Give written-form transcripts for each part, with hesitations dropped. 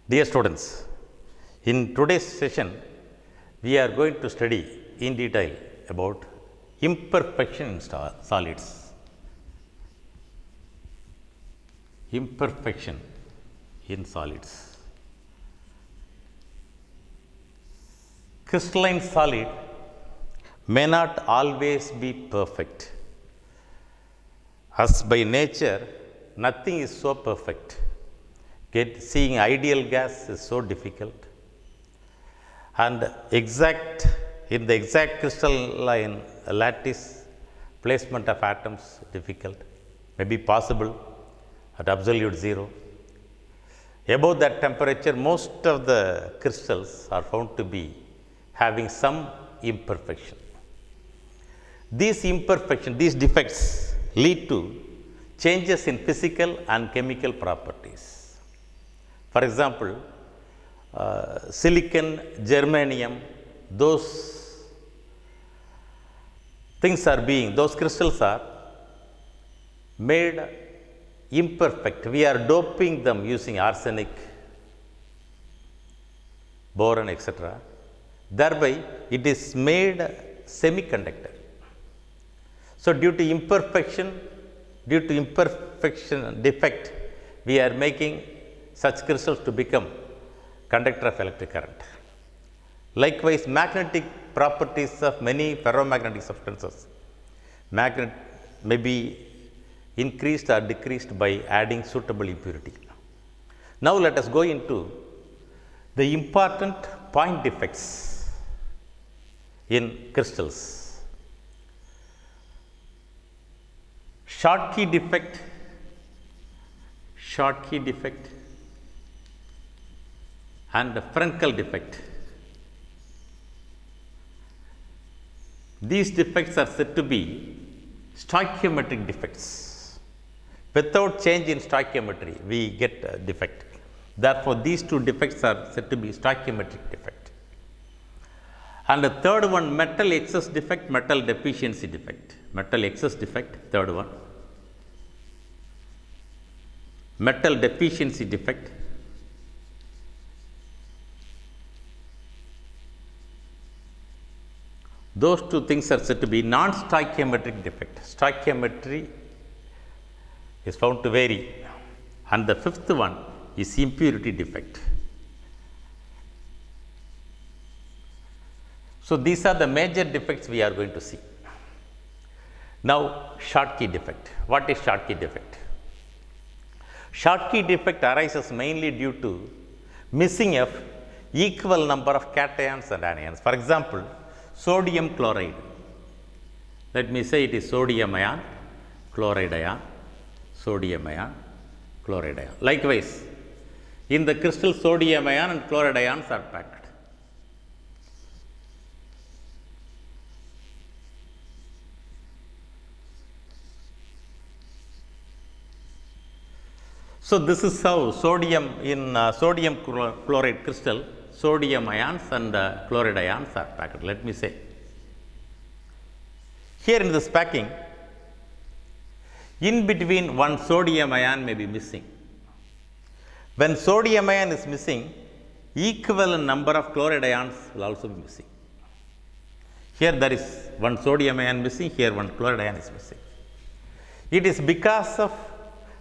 Dear students, in today's session, we are going to study in detail about imperfection in solids. Imperfection in solids. Crystalline solid may not always be perfect. As by nature, nothing is so perfect. Seeing ideal gas is so difficult, and in the exact crystalline lattice placement of atoms difficult, may be possible at absolute zero. Above that temperature, most of the crystals are found to be having some imperfection. These defects lead to changes in physical and chemical properties. For example, silicon, germanium, those crystals are made imperfect. We are doping them using arsenic, boron, etc. Thereby, it is made semiconductor. So, due to imperfection defect, we are making such crystals to become conductor of electric current. Likewise, magnetic properties of many ferromagnetic substances may be increased or decreased by adding suitable impurity. Now, let us go into the important point defects in crystals. Schottky defect and the Frenkel defect. These defects are said to be stoichiometric defects. Without change in stoichiometry, we get a defect. Therefore, these two defects are said to be stoichiometric defect. And the third one, metal excess defect, metal deficiency defect. Metal excess defect, third one. Metal deficiency defect. Those two things are said to be non-stoichiometric defect. Stoichiometry is found to vary. And the fifth one is impurity defect. So, these are the major defects we are going to see. Now, Schottky defect. What is Schottky defect? Schottky defect arises mainly due to missing of equal number of cations and anions. For example, sodium chloride. Let me say it is sodium ion, chloride ion, sodium ion, chloride ion. Likewise, in the crystal, sodium ion and chloride ions are packed. So, this is how sodium in sodium chloride crystal, sodium ions and chloride ions are packed. Let me say, here in this packing, in between one sodium ion may be missing. When sodium ion is missing, equivalent number of chloride ions will also be missing. Here there is one sodium ion missing, here one chloride ion is missing. It is because of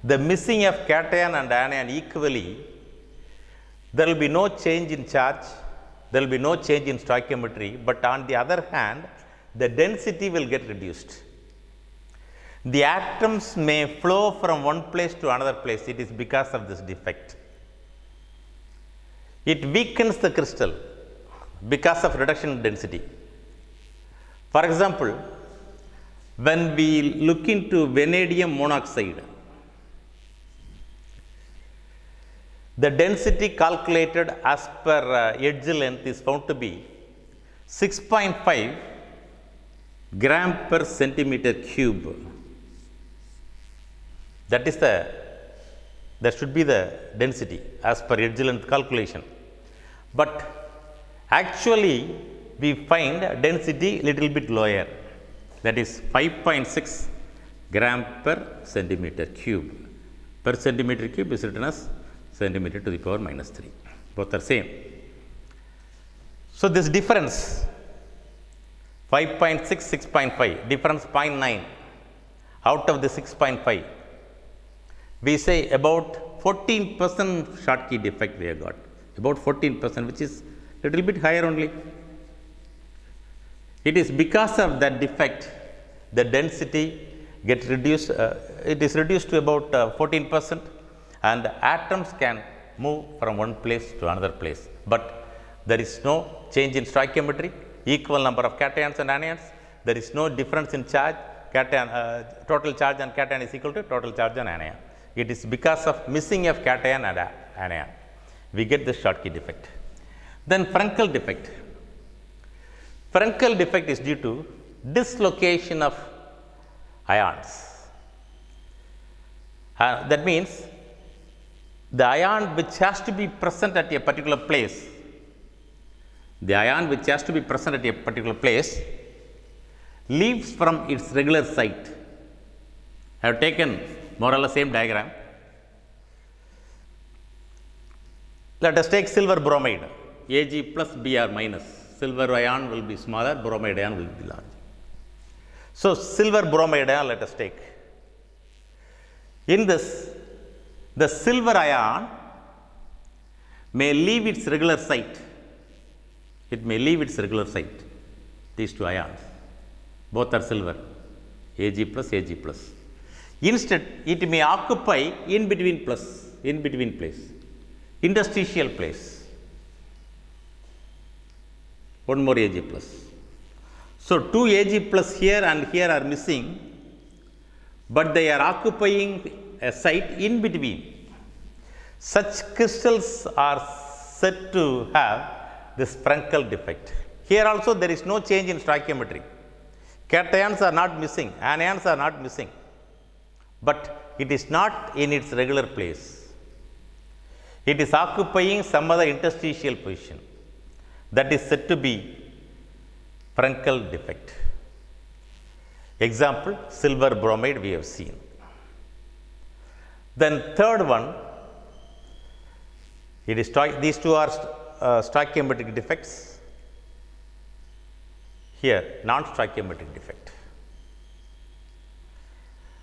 the missing of cation and anion equally, there will be no change in charge, there will be no change in stoichiometry, but on the other hand, the density will get reduced. The atoms may flow from one place to another place. It is because of this defect. It weakens the crystal because of reduction in density. For example, when we look into vanadium monoxide, the density calculated as per edge length is found to be 6.5 gram per centimeter cube. That should be the density as per edge length calculation. But actually, we find density little bit lower, that is 5.6 gram per centimeter cube. Per centimeter cube is written as centimeter to the power minus 3. Both are same. So this difference 5.6, 6.5, difference 0.9 out of the 6.5. We say about 14% Schottky defect we have got, about 14%, which is little bit higher only. It is because of that defect the density gets reduced, it is reduced to about 14%, and the atoms can move from one place to another place. But there is no change in stoichiometry, equal number of cations and anions, there is no difference in charge, cation, total charge and cation is equal to total charge and anion. It is because of missing of cation and anion we get the Schottky defect. Then Frenkel defect. Frenkel defect is due to dislocation of ions. That means the ion which has to be present at a particular place, the ion which has to be present at a particular place leaves from its regular site. I have taken more or less same diagram. Let us take silver bromide, Ag plus Br minus. Silver ion will be smaller, bromide ion will be larger. So silver bromide ion let us take. In this, the silver ion may leave its regular site. It may leave its regular site, these two ions. Both are silver, Ag plus, Ag plus. Instead, it may occupy in between place, interstitial place. One more Ag plus. So two Ag plus here and here are missing, but they are occupying a site in between. Such crystals are said to have this Frenkel defect. Here also there is no change in stoichiometry. Cations are not missing, anions are not missing, but it is not in its regular place. It is occupying some other interstitial position. That is said to be Frenkel defect. Example, silver bromide we have seen. Then third one, it is these two are stoichiometric defects. Here, non-stoichiometric defect.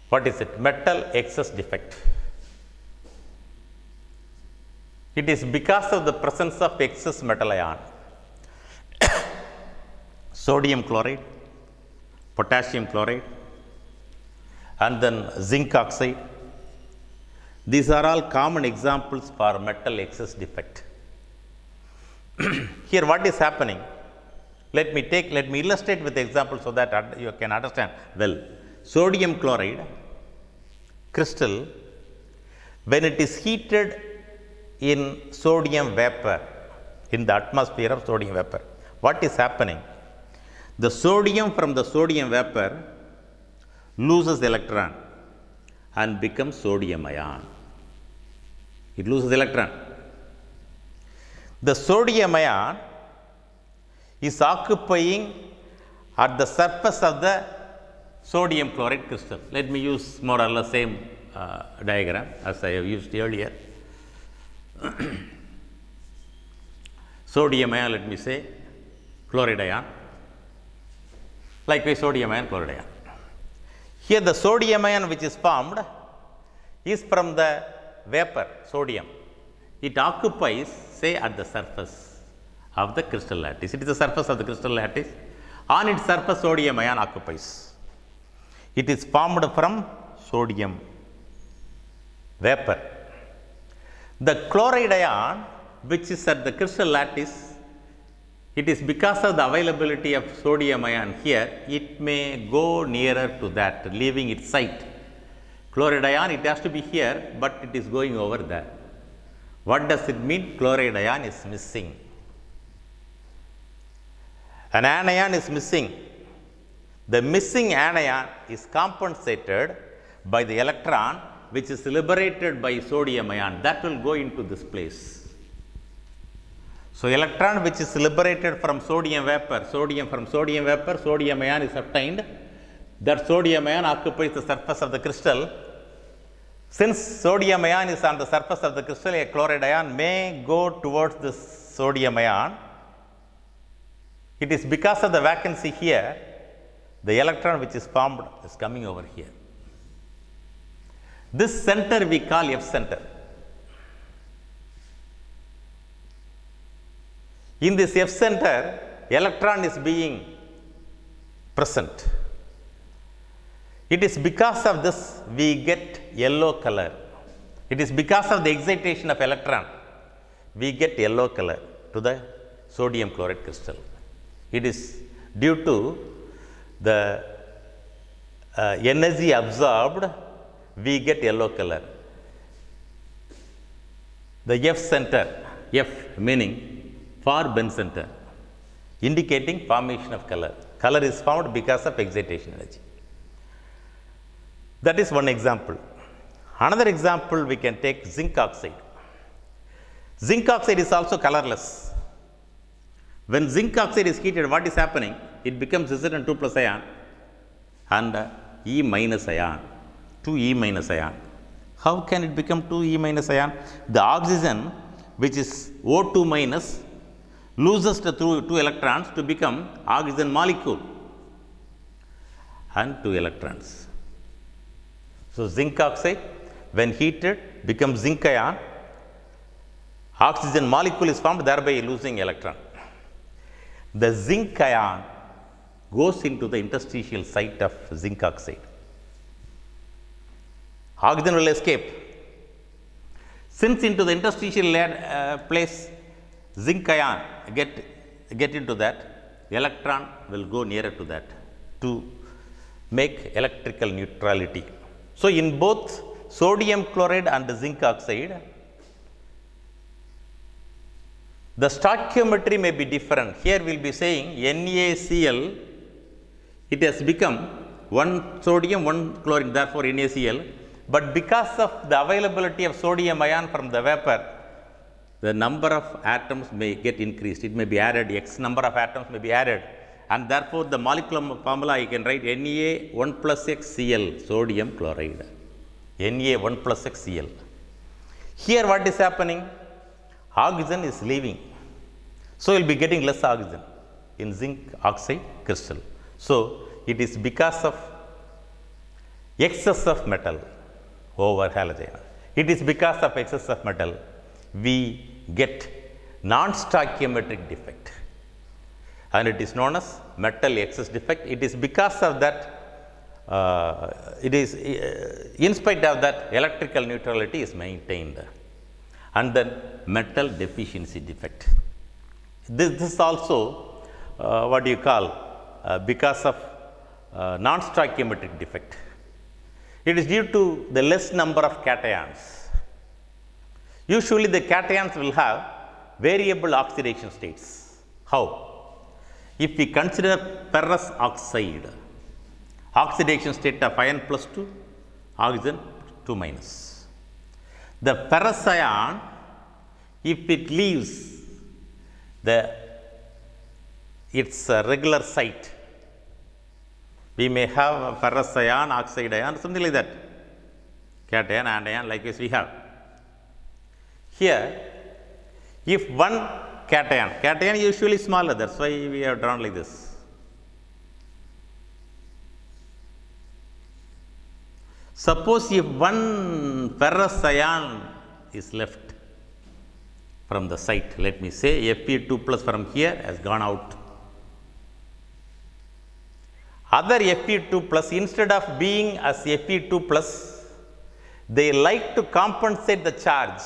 What is it? Metal excess defect. It is because of the presence of excess metal ion. Sodium chloride, potassium chloride, and then zinc oxide. These are all common examples for metal excess defect. Here what is happening? Let me illustrate with the example so that you can understand well. Sodium chloride crystal, when it is heated in sodium vapor, in the atmosphere of sodium vapor, what is happening? The sodium from the sodium vapor loses electron and becomes sodium ion. It loses electron. The sodium ion is occupying at the surface of the sodium chloride crystal. Let me use more or less same diagram as I have used earlier. Sodium ion, let me say, chloride ion. Likewise, sodium ion, chloride ion. Here the sodium ion which is formed is from the vapor, sodium. It occupies, say, at the surface of the crystal lattice. It is the surface of the crystal lattice. On its surface, sodium ion occupies. It is formed from sodium vapor. The chloride ion, which is at the crystal lattice, it is because of the availability of sodium ion here, it may go nearer to that, leaving its site. Chloride ion, it has to be here, but it is going over there. What does it mean? Chloride ion is missing. An anion is missing. The missing anion is compensated by the electron which is liberated by sodium ion. That will go into this place. So electron which is liberated from sodium vapor, sodium ion is obtained. That sodium ion occupies the surface of the crystal. Since sodium ion is on the surface of the crystal, a chloride ion may go towards the sodium ion. It is because of the vacancy here, the electron which is formed is coming over here. This center we call F center. In this F center, electron is being present. It is because of this we get yellow color. It is because of the excitation of electron we get yellow color to the sodium chloride crystal. It is due to the energy absorbed, we get yellow color. The F center, F meaning for Benz center, indicating formation of color. Color is formed because of excitation energy. That is one example. Another example we can take zinc oxide. Zinc oxide is also colorless. When zinc oxide is heated, what is happening? It becomes Zn2 plus ion and E minus ion, 2E minus ion. How can it become 2E minus ion? The oxygen, which is O2 minus, loses the two electrons to become oxygen molecule and 2 electrons. So, zinc oxide when heated becomes zinc ion, oxygen molecule is formed, thereby losing electron. The zinc ion goes into the interstitial site of zinc oxide. Oxygen will escape. Since into the interstitial place zinc ion get into that, electron will go nearer to that to make electrical neutrality. So, in both sodium chloride and zinc oxide, the stoichiometry may be different. Here we will be saying NaCl, it has become 1 sodium, 1 chlorine, therefore NaCl. But because of the availability of sodium ion from the vapor, the number of atoms may get increased. It may be added, X number of atoms may be added. And therefore, the molecular formula I can write Na1 plus X Cl, sodium chloride. Na1 plus X Cl. Here what is happening? Oxygen is leaving. So, you will be getting less oxygen in zinc oxide crystal. So, it is because of excess of metal over halogen. It is because of excess of metal we get non-stoichiometric defect, and it is known as metal excess defect. It is because of that, in spite of that, electrical neutrality is maintained. And then metal deficiency defect. This is also what do you call because of non-stoichiometric defect. It is due to the less number of cations. Usually the cations will have variable oxidation states. How? If we consider ferrous oxide, oxidation state of iron plus 2, oxygen 2 minus. The ferrous ion, if it leaves its regular site, we may have a ferrous ion, oxide ion, something like that, cation, anion, likewise we have. Here, if one cation usually smaller, that is why we have drawn like this. Suppose if one ferrous ion is left from the site, let me say Fe2 plus from here has gone out. Other Fe2 plus, instead of being as Fe2 plus, they like to compensate the charge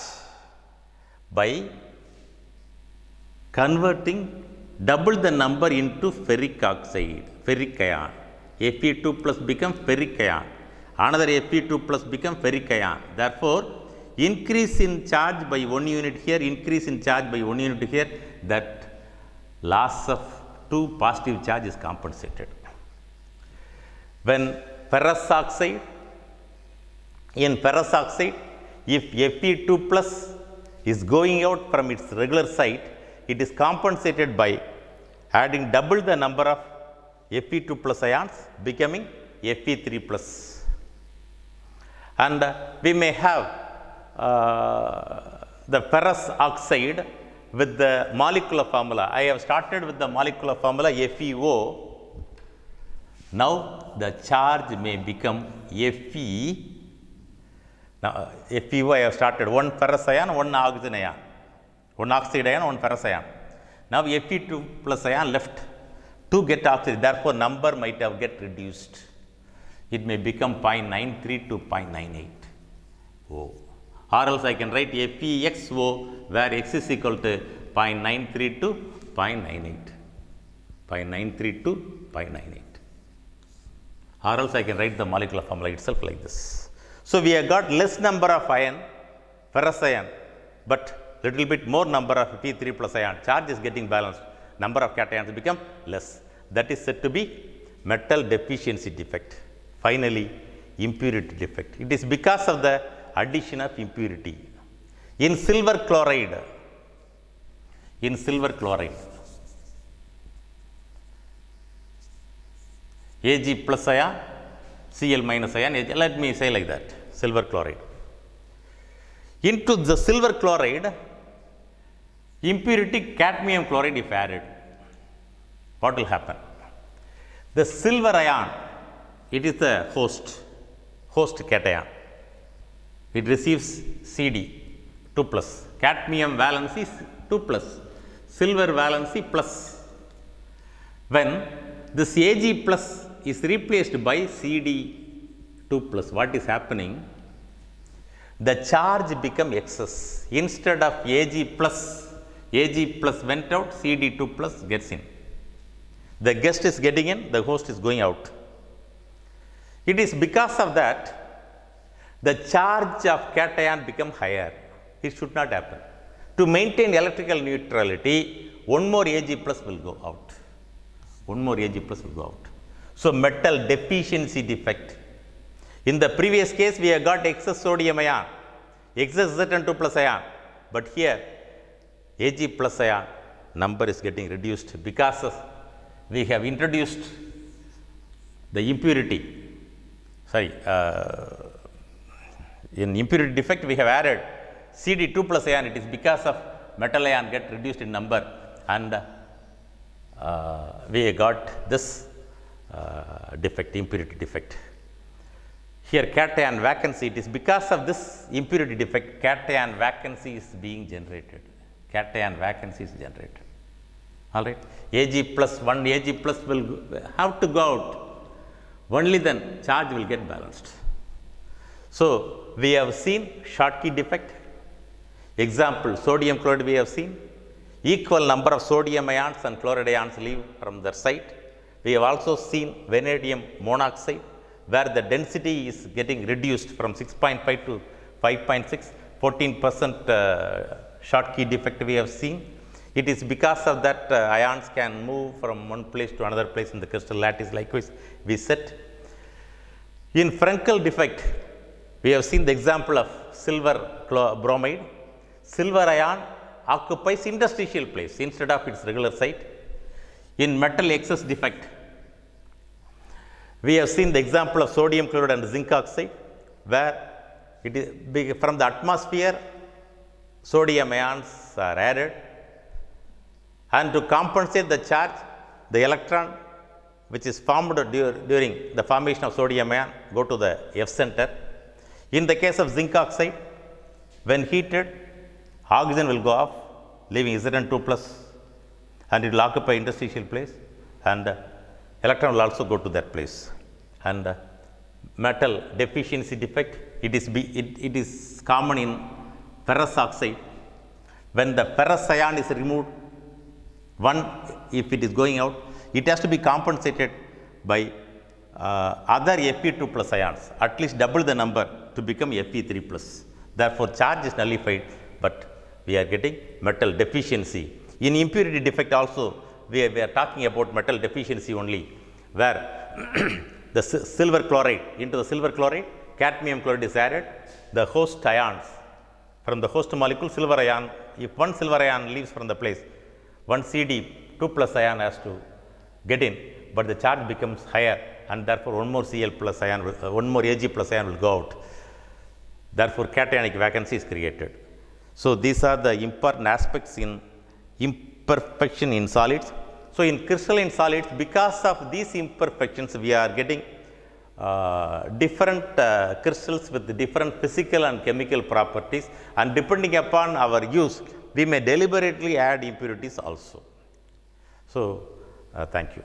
by converting double the number into ferric oxide, ferric ion. Fe2 plus becomes ferric ion. Another Fe2 plus become ferric ion. Therefore, increase in charge by 1 unit here, increase in charge by 1 unit here, that loss of 2 positive charge is compensated. When ferrous oxide, in ferrous oxide, if Fe2 plus is going out from its regular site, it is compensated by adding double the number of Fe2 plus ions, becoming Fe3 plus. And we may have the ferrous oxide with the molecular formula. I have started with the molecular formula FeO. Now the charge may become Fe. Now FeO I have started, one ferrous ion, one oxygen ion, one oxide ion, one ferrous ion. Now Fe2 plus ion left to get oxide, therefore number might have get reduced. It may become 0.93 to 0.98. Oh. Or else I can write FeXO where X is equal to 0.93 to 0.98. 0.93 to 0.98. Or else I can write the molecular formula itself like this. So we have got less number of ion, ferrous ion, but little bit more number of P3 plus ion. Charge is getting balanced. Number of cations become less. That is said to be metal deficiency defect. Finally, impurity defect. It is because of the addition of impurity. In silver chloride, Ag plus ion, Cl minus ion, let me say like that, silver chloride. Into the silver chloride, impurity cadmium chloride if added, what will happen? The silver ion, it is the host cation. It receives Cd 2 plus, cadmium valency 2 plus, silver valency plus. When this Ag plus is replaced by Cd 2 plus, what is happening? The charge become excess. Instead of Ag plus went out, Cd 2 plus gets in. The guest is getting in, the host is going out. It is because of that the charge of cation become higher. It should not happen. To maintain electrical neutrality, one more Ag plus will go out. So metal deficiency defect. In the previous case, we have got excess sodium ion, excess Zn2 plus ion, but here Ag plus ion number is getting reduced because of we have introduced the impurity. In impurity defect we have added Cd2 plus ion. It is because of metal ion get reduced in number, and we got this defect, impurity defect. Here cation vacancy, it is because of this impurity defect cation vacancy is being generated. All right. Ag plus, one Ag plus will have to go out. Only then charge will get balanced. So we have seen Schottky defect. Example, sodium chloride we have seen. Equal number of sodium ions and chloride ions leave from their site. We have also seen vanadium monoxide, where the density is getting reduced from 6.5 to 5.6, 14% Schottky defect we have seen. It is because of that ions can move from one place to another place in the crystal lattice. Likewise, we said. In Frenkel defect, we have seen the example of silver bromide. Silver ion occupies interstitial place instead of its regular site. In metal excess defect, we have seen the example of sodium chloride and zinc oxide, where it is from the atmosphere, sodium ions are added, and to compensate the charge, the electron which is formed during the formation of sodium ion go to the F center. In the case of zinc oxide, when heated, oxygen will go off, leaving Zn2 plus, and it will occupy interstitial place, and electron will also go to that place. And metal deficiency defect, it is common in ferrous oxide. When the ferrous ion is removed, if it is going out, it has to be compensated by other Fe2 plus ions, at least double the number to become Fe3 plus. Therefore, charge is nullified, but we are getting metal deficiency. In impurity defect also, we are talking about metal deficiency only, where the silver chloride, into the silver chloride, cadmium chloride is added, the host ions, from the host molecule, silver ion, if one silver ion leaves from the place, one Cd2 plus ion has to get in, but the charge becomes higher, and therefore one more Cl plus ion, one more Ag plus ion will go out. Therefore, cationic vacancy is created. So, these are the important aspects in imperfection in solids. So, in crystalline solids, because of these imperfections, we are getting different crystals with different physical and chemical properties, and depending upon our use, we may deliberately add impurities also. So, thank you.